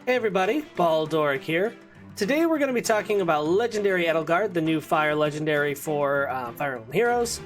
Hey everybody, Baldoric here. Today we're going to be talking about Legendary Edelgard, the new fire legendary for Fire Emblem Heroes.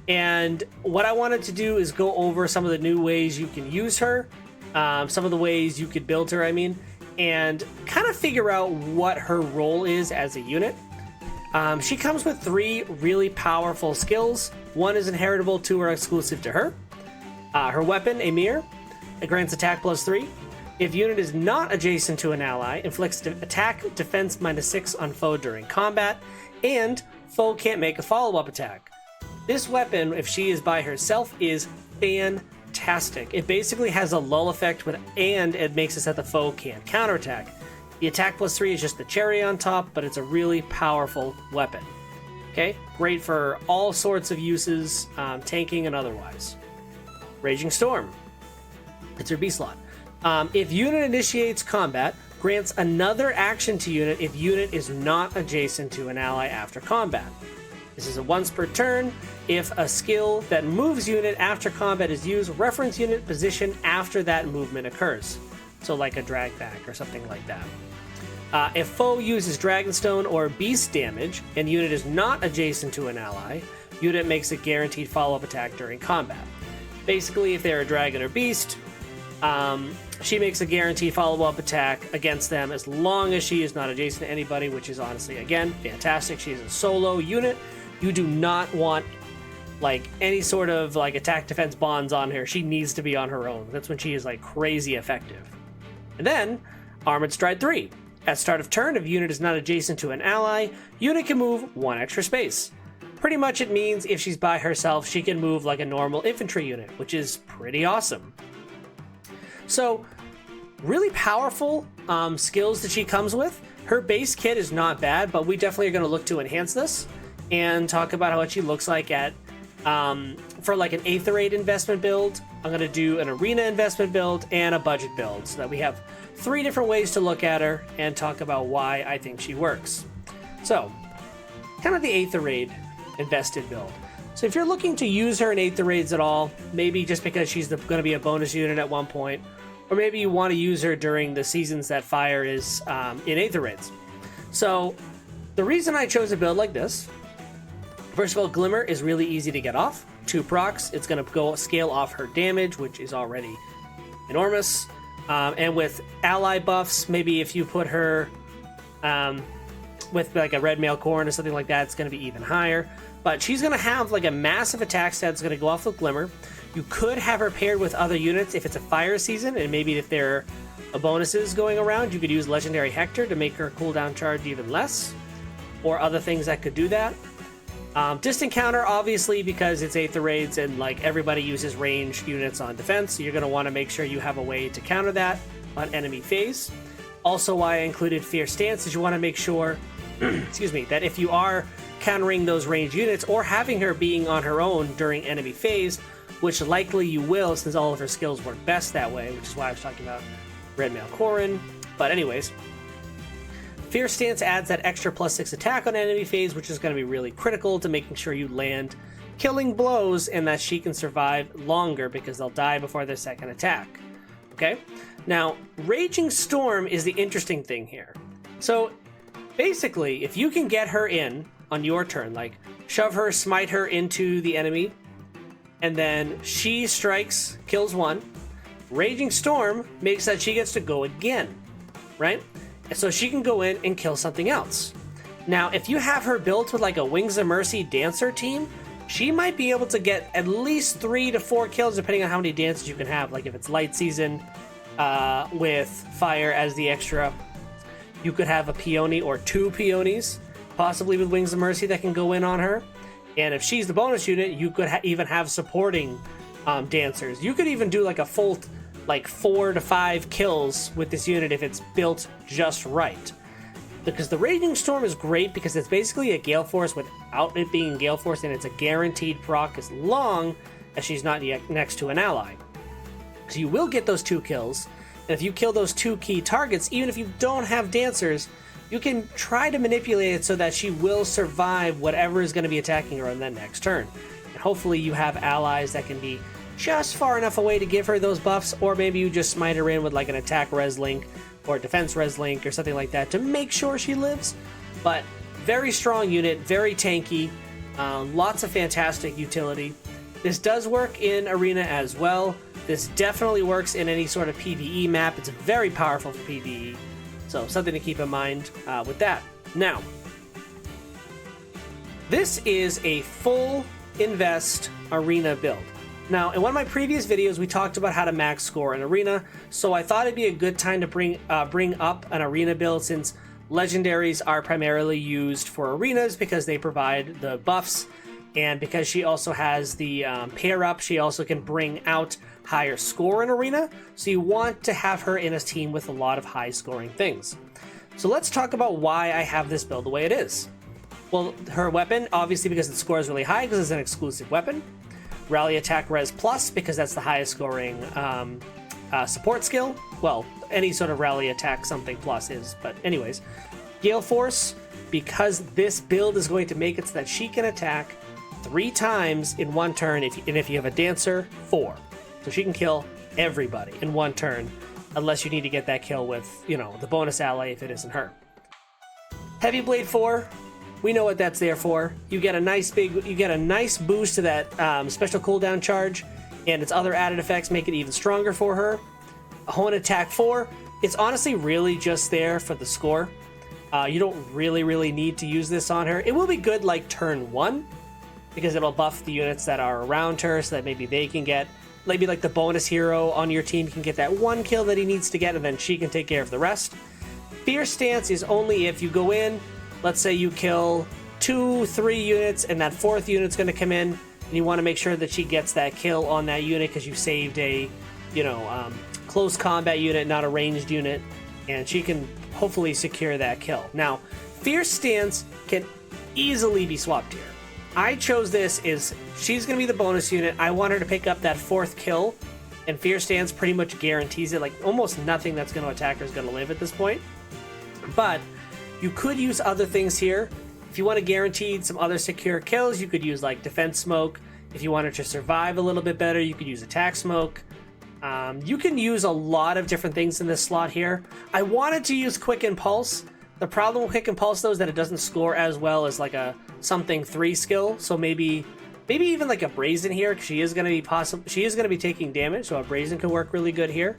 And what I wanted to do is go over some of the new ways you can use her, some of the ways you could build her, and kind of figure out what her role is as a unit. She comes with 3 really powerful skills. One is inheritable, 2 are exclusive to her. Her weapon, a mirror, it grants attack +3. If unit is not adjacent to an ally, inflicts attack defense -6 on foe during combat, and foe can't make a follow-up attack. This weapon, if she is by herself, is fantastic. It basically has a lull effect, and it makes it so that the foe can't counterattack. The attack +3 is just the cherry on top, but it's a really powerful weapon. Okay, great for all sorts of uses, tanking and otherwise. Raging Storm. It's her B slot. If unit initiates combat, grants another action to unit if unit is not adjacent to an ally after combat. This is a once per turn. If a skill that moves unit after combat is used, reference unit position after that movement occurs. So like a drag back or something like that. If foe uses Dragonstone or Beast damage and unit is not adjacent to an ally, unit makes a guaranteed follow-up attack during combat. Basically, if they're a dragon or beast, she makes a guaranteed follow-up attack against them as long as she is not adjacent to anybody, which is honestly, again, fantastic. She is a solo unit. You do not want any sort of attack defense bonds on her. She needs to be on her own. That's when she is crazy effective. And then Armored Stride 3. At start of turn, if unit is not adjacent to an ally, unit can move 1 extra space. Pretty much it means if she's by herself, she can move like a normal infantry unit, which is pretty awesome. So, really powerful skills that she comes with. Her base kit is not bad, but we definitely are going to look to enhance this and talk about what she looks like at for an Aether investment build. I'm going to do an arena investment build and a budget build, so that we have 3 different ways to look at her and talk about why I think she works. So, kind of the Aether invested build. So if you're looking to use her in Aether raids at all, maybe just because she's going to be a bonus unit at one point, or maybe you want to use her during the seasons that Fire is in Aether raids. So the reason I chose a build like this, first of all, Glimmer is really easy to get off. 2 procs, it's going to go scale off her damage, which is already enormous. And with ally buffs, maybe if you put her with a red mail corn or something like that, it's going to be even higher. But she's going to have a massive attack stat that's going to go off with Glimmer. You could have her paired with other units if it's a fire season, and maybe if there are bonuses going around, you could use Legendary Hector to make her cooldown charge even less, or other things that could do that. Distant counter, obviously, because it's Aether raids and everybody uses ranged units on defense, so you're going to want to make sure you have a way to counter that on enemy phase. Also, why I included Fierce Stance is you want to make sure, excuse me, that if you are countering those ranged units or having her being on her own during enemy phase, which likely you will since all of her skills work best that way, which is why I was talking about Red Mail Corrin. But anyways, Fierce Stance adds that extra +6 attack on enemy phase, which is going to be really critical to making sure you land killing blows and that she can survive longer because they'll die before their second attack. Okay? Now, Raging Storm is the interesting thing here. So, basically, if you can get her in on your turn, shove her, smite her into the enemy, and then she strikes, kills 1, Raging Storm makes that she gets to go again, right? So she can go in and kill something else. Now, if you have her built with a Wings of Mercy dancer team, she might be able to get at least 3 to 4 kills depending on how many dancers you can have. If it's light season with fire as the extra, you could have a peony or 2 peonies, possibly with Wings of Mercy, that can go in on her. And if she's the bonus unit, you could even have supporting dancers. You could even do a full 4 to 5 kills with this unit if it's built just right. Because the Raging Storm is great because it's basically a Gale Force without it being Gale Force, and it's a guaranteed proc as long as she's not next to an ally. So you will get those 2 kills, and if you kill those 2 key targets, even if you don't have dancers, you can try to manipulate it so that she will survive whatever is going to be attacking her on that next turn. And hopefully you have allies that can be just far enough away to give her those buffs, or maybe you just smite her in with an attack res link or defense res link or something like that to make sure she lives. But very strong unit, very tanky, lots of fantastic utility. This does work in Arena as well. This definitely works in any sort of PvE map. It's very powerful for PvE, so something to keep in mind with that. Now, this is a full invest Arena build. Now, in one of my previous videos, we talked about how to max score in Arena, so I thought it'd be a good time to bring up an Arena build, since legendaries are primarily used for arenas because they provide the buffs, and because she also has the pair up, she also can bring out higher score in Arena, so you want to have her in a team with a lot of high scoring things. So let's talk about why I have this build the way it is. Well, her weapon, obviously because it scores really high because it's an exclusive weapon. Rally Attack Res Plus, because that's the highest scoring support skill. Well, any sort of Rally Attack something plus is, but anyways. Gale Force, because this build is going to make it so that she can attack 3 times in one turn, and if you have a Dancer, 4. So she can kill everybody in one turn, unless you need to get that kill with, you know, the bonus ally if it isn't her. Heavy Blade 4, we know what that's there for. You get a nice boost to that special cooldown charge, and its other added effects make it even stronger for her. Hone Attack 4, it's honestly really just there for the score. You don't really need to use this on her. It will be good like turn 1, because it'll buff the units that are around her so that maybe they can get, maybe like the bonus hero on your team can get that 1 kill that he needs to get, and then she can take care of the rest. Fierce Stance is only if you go in, let's say you kill 2-3 units and that 4th unit's going to come in, and you want to make sure that she gets that kill on that unit because you saved a, you know, close combat unit, not a ranged unit, and she can hopefully secure that kill. Now, Fierce Stance can easily be swapped here. I chose this is she's going to be the bonus unit. I want her to pick up that 4th kill, and Fierce Stance pretty much guarantees it. Like, almost nothing that's going to attack her is going to live at this point. But you could use other things here. If you want to guarantee some other secure kills, you could use like Defense Smoke. If you wanted to survive a little bit better, you could use Attack Smoke. You can use a lot of different things in this slot here. I wanted to use Quick Impulse. The problem with Quick Impulse though is that it doesn't score as well as like a something 3 skill. So maybe even like a Brazen here, because she is going to be taking damage, so a Brazen could work really good here.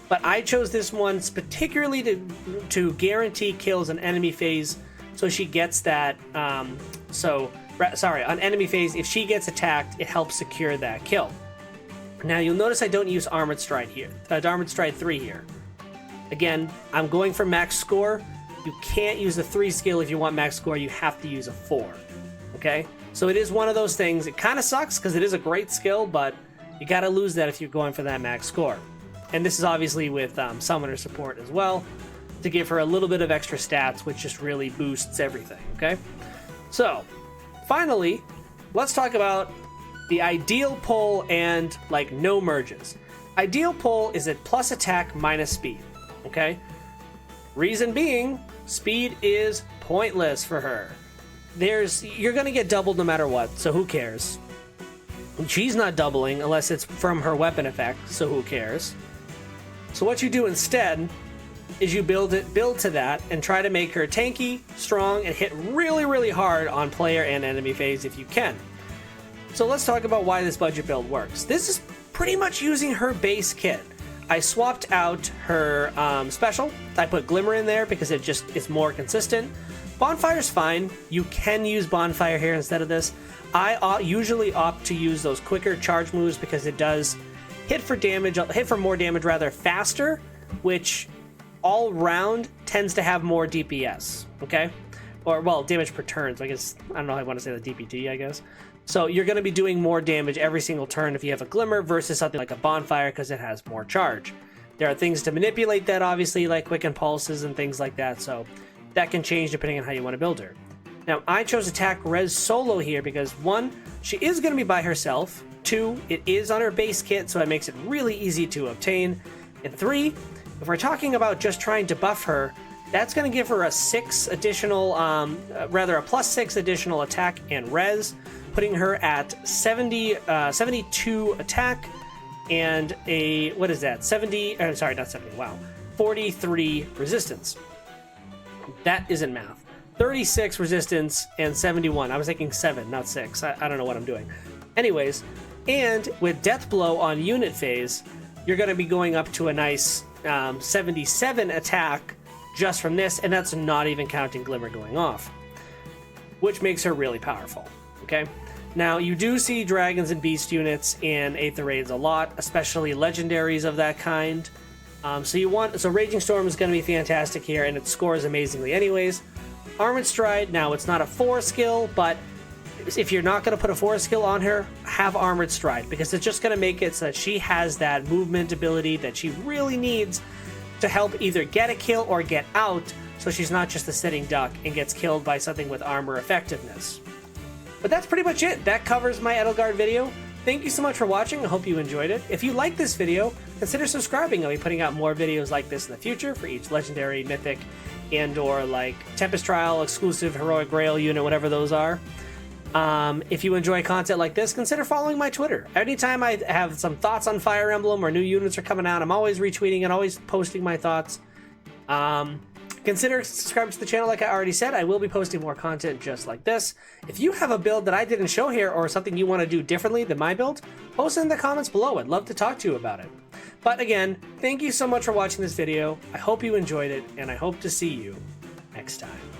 But I chose this one particularly to guarantee kills on enemy phase, so she gets that. On enemy phase, if she gets attacked, it helps secure that kill. Now you'll notice I don't use Armored Stride here, Armored Stride 3 here. Again, I'm going for max score. You can't use a 3 skill if you want max score. You have to use a 4. Okay, so it is one of those things. It kind of sucks because it is a great skill, but you got to lose that if you're going for that max score. And this is obviously with Summoner support as well, to give her a little bit of extra stats, which just really boosts everything, okay? So, finally, let's talk about the ideal pull and, like, no merges. Ideal pull is at plus attack minus speed, okay? Reason being, speed is pointless for her. You're going to get doubled no matter what, so who cares? She's not doubling unless it's from her weapon effect, so who cares? So what you do instead is you build to that and try to make her tanky, strong, and hit really hard on player and enemy phase if you can. So let's talk about why this budget build works. This is pretty much using her base kit. I swapped out her special. I put Glimmer in there because it's more consistent. Bonfire's fine. You can use Bonfire here instead of this. I usually opt to use those quicker charge moves because it does hit for more damage rather faster, which all round tends to have more DPS, okay? Or, well, damage per turn, so I guess, I don't know how I want to say the DPT, I guess. So you're going to be doing more damage every single turn if you have a Glimmer versus something like a Bonfire because it has more charge. There are things to manipulate that, obviously, like Quick Impulses and things like that, so that can change depending on how you want to build her. Now, I chose Attack Res Solo here because, 1, she is going to be by herself. 2, it is on her base kit, so it makes it really easy to obtain. And 3, if we're talking about just trying to buff her, that's going to give her a plus 6 additional attack and res, putting her at 72 attack and a, what is that? 40 43 resistance. That isn't math. 36 resistance and 71. I was thinking 7, not 6. I don't know what I'm doing. Anyways, and with Death Blow on unit phase, you're going to be going up to a nice 77 attack just from this, and that's not even counting Glimmer going off, which makes her really powerful. Okay, now you do see dragons and beast units in Aether raids a lot, especially legendaries of that kind. So Raging Storm is going to be fantastic here, and it scores amazingly anyways. Armored Stride, now it's not a 4 skill, but if you're not going to put a 4 skill on her, have Armored Stride, because it's just going to make it so that she has that movement ability that she really needs to help either get a kill or get out, so she's not just a sitting duck and gets killed by something with armor effectiveness. But that's pretty much it. That covers my Edelgard video. Thank you so much for watching. I hope you enjoyed it. If you like this video, consider subscribing. I'll be putting out more videos like this in the future for each legendary, mythic, and or like Tempest Trial, exclusive, Heroic Grail unit, whatever those are. If you enjoy content like this, consider following my Twitter. Anytime I have some thoughts on Fire Emblem or new units are coming out, I'm always retweeting and always posting my thoughts. Consider subscribing to the channel like I already said. I will be posting more content just like this. If you have a build that I didn't show here or something you want to do differently than my build, post it in the comments below. I'd love to talk to you about it. But again, thank you so much for watching this video. I hope you enjoyed it, and I hope to see you next time.